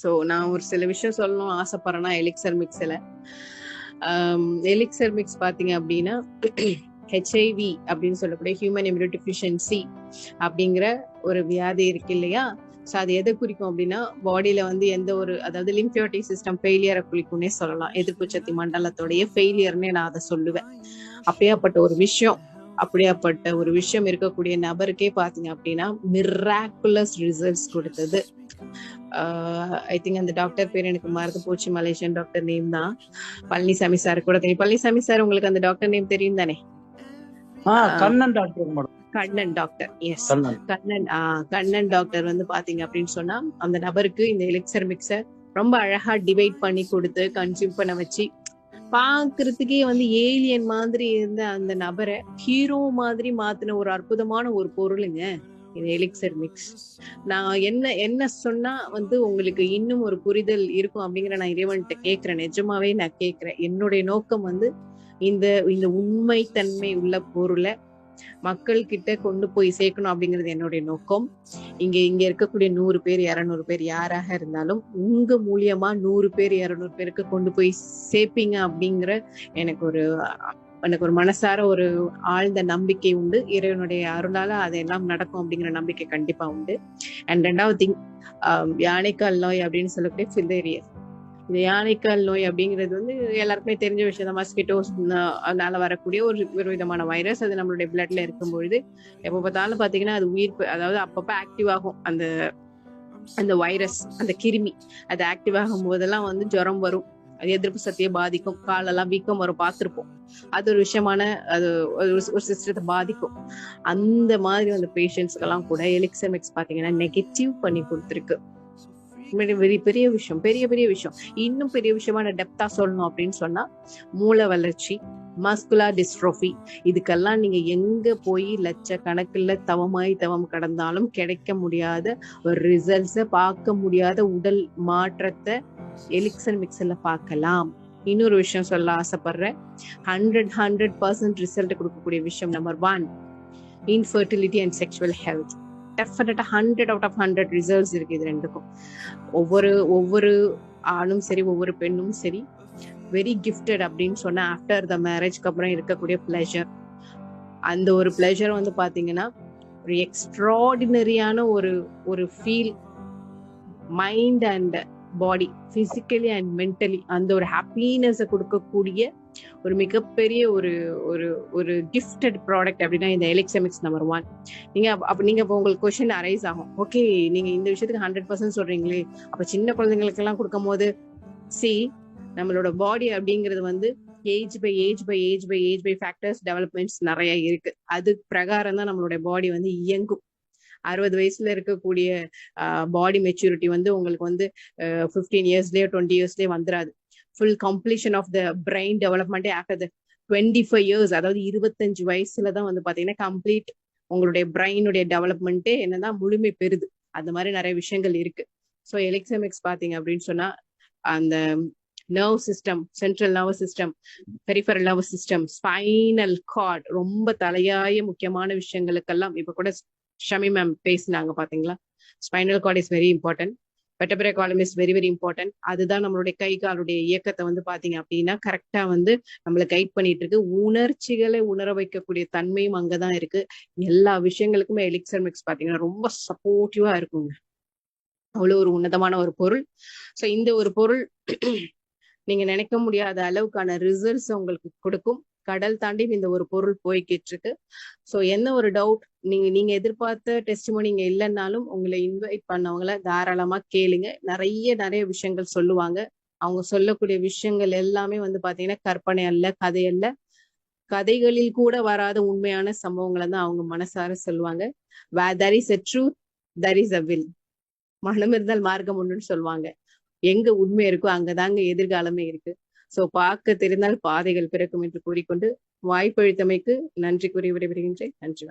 So நான் ஒரு சில விஷயம் சொல்லணும் ஆசைப்படுறேன்னா எலிக்சர் மிக்ஸில். எலிக்சர் மிக்ஸ் பார்த்தீங்க அப்படின்னா ஹெச்ஐவி அப்படின்னு சொல்லக்கூடிய ஹியூமன் இம்யூனோடெஃபிஷியன்சி அப்படிங்கிற ஒரு வியாதி இருக்கு இல்லையா? ஸோ அது எதை குறிக்கும் அப்படின்னா பாடியில வந்து எந்த ஒரு, அதாவது லிம்ஃபியோட்டிக் சிஸ்டம் ஃபெயிலியரை குறிக்கும்னே சொல்லலாம். எதிர்ப்பு சக்தி மண்டலத்தோடைய ஃபெயிலியர்னே நான் அதை சொல்லுவேன். அப்படியாப்பட்ட ஒரு விஷயம் இருக்கக்கூடிய நபருக்கே பாத்தீங்க அப்படின்னா மிராக்குலஸ் ரிசல்ட்ஸ் கொடுத்தது. ஐ திங்க் அந்த டாக்டர் பேர் எனக்கு மறந்து போச்சு, மலேசியன் டாக்டர் நேம் தான். பழனிசாமி சார் கூட தெரியும். பழனிசாமி சார் உங்களுக்கு அந்த டாக்டர் நேம் தெரியும் தானே? Kannan doctor. Kannan doctor, S. Kannan doctor வந்து பாத்தீங்க அப்படின்னு சொன்னா அந்த நபருக்கு இந்த எலிக்சர் மிக்ஸை ரொம்ப அழகா டிவைட் பண்ணி கொடுத்து கன்சியூம் பண்ண வச்சு பாக்குறதுக்கே வந்து ஏலியன் மாதிரி இருந்த அந்த நபரை ஹீரோ மாதிரி மாத்தின ஒரு அற்புதமான ஒரு பொருளுங்க இந்த எலிக்சர் மிக்ஸ். நான் என்ன சொன்னா வந்து உங்களுக்கு இன்னும் ஒரு புரிதல் இருக்கும் அப்படிங்கிற நான் இறைவன்கிட்ட கேட்கிறேன். நிஜமாவே நான் கேட்கிறேன். என்னுடைய நோக்கம் வந்து இந்த உண்மை தன்மை உள்ள பொருளை மக்கள் கிட்ட கொண்டு போய் சேர்க்கணும் அப்படிங்கிறது என்னுடைய நோக்கம். இங்க இருக்கக்கூடிய 100 பேர் 200 பேர் யாராக இருந்தாலும் உங்க மூலியமா 100 பேர் 200 பேருக்கு கொண்டு போய் சேர்ப்பீங்க அப்படிங்கிற எனக்கு ஒரு மனசார ஒரு ஆழ்ந்த நம்பிக்கை உண்டு. இறைவனுடைய அருளால அதெல்லாம் நடக்கும் அப்படிங்கிற நம்பிக்கை கண்டிப்பா உண்டு. அண்ட் 2வது திங், யானைக்கால் நோய் அப்படின்னு சொல்லக்கூடிய ஃபிலேரியா. இந்த யானைக்கால் நோய் அப்படிங்கிறது வந்து எல்லாருக்குமே தெரிஞ்ச விஷயம் தான். மஸ்கிட்டோஸ் அதனால வரக்கூடிய ஒரு விதமான வைரஸ். அது நம்மளுடைய பிளட்ல இருக்கும் பொழுது எப்ப பார்த்தாலும் பாத்தீங்கன்னா அது அதாவது அப்பப்ப ஆக்டிவ் ஆகும். அந்த வைரஸ், அந்த கிருமி அது ஆக்டிவ் ஆகும் போதெல்லாம் வந்து ஜுரம் வரும். அது எதிர்ப்பு சக்தியை பாதிக்கும். காலெல்லாம் வீக்கம் வரும், பார்த்திருப்போம். அது ஒரு விஷயமான அது ஒரு சிஸ்டத்தை பாதிக்கும். அந்த மாதிரி அந்த பேஷண்ட்ஸ்க்கெல்லாம் கூட எலிக்சர் மிக்ஸ் பாத்தீங்கன்னா நெகட்டிவ் பண்ணி கொடுத்துருக்கு. பெரிய விஷயம், பெரிய விஷயம். இன்னும் பெரிய விஷயமா நான் டெப்தா சொல்லணும் அப்படின்னு சொன்னா மூளை வளர்ச்சி, மஸ்குலர் டிஸ்ட்ரோஃபி, இதுக்கெல்லாம் நீங்க எங்க போய் லட்சக்கணக்கில் தவம் கடந்தாலும் கிடைக்க முடியாத ஒரு ரிசல்ட்ஸை, பார்க்க முடியாத உடல் மாற்றத்தை எலிக்சர் மிக்ஸ்ல பார்க்கலாம். இன்னொரு விஷயம் சொல்ல ஆசைப்படுறேன். 100% ரிசல்ட் கொடுக்கக்கூடிய விஷயம் number 1, infertility and sexual health. டெஃபினட்டா 100 out of 100 ரிசல்ட்ஸ் இருக்கு இது ரெண்டுக்கும். ஒவ்வொரு ஆணும் சரி, ஒவ்வொரு பெண்ணும் சரி, வெரி கிஃப்டட் அப்படின்னு சொன்னா ஆஃப்டர் த மேரேஜ்க்கு அப்புறம் இருக்கக்கூடிய பிளஷர், அந்த ஒரு பிளஷர் வந்து பாத்தீங்கன்னா ஒரு எக்ஸ்ட்ராடினரியான ஒரு feel, mind and body, physically and mentally அந்த ஒரு ஹாப்பினஸ் கொடுக்கக்கூடிய ஒரு மிகப்பெரிய ஒரு கிஃப்டட் ப்ராடக்ட் அப்படின்னா இந்த எலிக்சர் மிக்ஸ் நம்பர் 1. நீங்க உங்களுக்கு கொஸ்டின் அரைஸ் ஆகும். ஓகே, நீங்க இந்த விஷயத்துக்கு 100% சொல்றீங்களே, அப்ப சின்ன குழந்தைங்களுக்கு எல்லாம் கொடுக்கும் போது நம்மளோட பாடி அப்படிங்கிறது வந்து ஏஜ் பை ஃபேக்டர்ஸ் டெவலப்மெண்ட்ஸ் நிறைய இருக்கு. அது பிரகாரம் தான் நம்மளுடைய பாடி வந்து இயங்கும். 60 வயசுல இருக்கக்கூடிய பாடி மெச்சூரிட்டி வந்து உங்களுக்கு வந்து 15 இயர்ஸ்லயோ 20 இயர்ஸ்லயே வந்துடாது. Full completion of the brain டெவலப்மெண்ட்டே ஆஃப்டர் த 25 இயர்ஸ், அதாவது 25 வயசுல தான் வந்து பாத்தீங்கன்னா கம்ப்ளீட் உங்களுடைய பிரெயினுடைய டெவலப்மெண்ட்டே என்னதான் முழுமை பெறுது. அந்த மாதிரி நிறைய விஷயங்கள் இருக்கு. ஸோ எலிக்சர் மிக்ஸ் பாத்தீங்க அப்படின்னு சொன்னா அந்த nerve system, central nervous system, peripheral nervous system, spinal card, ரொம்ப தலையாய முக்கியமான விஷயங்களுக்கெல்லாம் இப்ப கூட ஷமி மேம் பேசினாங்க பாத்தீங்களா. Spinal cord is very important. Vertebral column is very very important. அதுதான் நம்மளுடைய கை காலுடைய இயக்கத்தை வந்து பாத்தீங்க அப்படின்னா கரெக்டா வந்து நம்மளை கைட் பண்ணிட்டு இருக்கு. உணர்ச்சிகளை உணர வைக்கக்கூடிய தன்மையும் அங்கதான் இருக்கு. எல்லா விஷயங்களுக்குமே எலிக்சர் மிக்ஸ் பாத்தீங்கன்னா ரொம்ப சப்போர்ட்டிவா இருக்குங்க. அவ்வளவு ஒரு உன்னதமான ஒரு பொருள். ஸோ இந்த ஒரு பொருள் நீங்க நினைக்க முடியாத அளவுக்கான ரிசல்ட்ஸ் உங்களுக்கு கொடுக்கும். கடல் தாண்டி இந்த ஒரு பொருள் போய்கிட்டு இருக்கு. ஸோ என்ன ஒரு டவுட், நீங்க எதிர்பார்த்த டெஸ்டிமோனி இங்க இல்லைன்னாலும் உங்களை இன்வைட் பண்ணவங்கள தாராளமா கேளுங்க. நிறைய விஷயங்கள் சொல்லுவாங்க. அவங்க சொல்லக்கூடிய விஷயங்கள் எல்லாமே வந்து பாத்தீங்கன்னா கற்பனை அல்ல, கதை அல்ல. கதைகளில் கூட வராத உண்மையான சம்பவங்களை தான் அவங்க மனசார சொல்லுவாங்க. there is a truth, there is a will. மனம் இருந்தால் மார்க்கம் ஒன்றுன்னு சொல்லுவாங்க. எங்க உண்மை இருக்கோ அங்கதாங்க எதிர்காலமே இருக்கு. சோ பார்க்க தெரிந்தால் பாதைகள் பிறக்கும் என்று கூறிக்கொண்டு வாய்ப்பளித்தமைக்கு நன்றி கூறி விடைபெறுகின்றேன். நன்றி.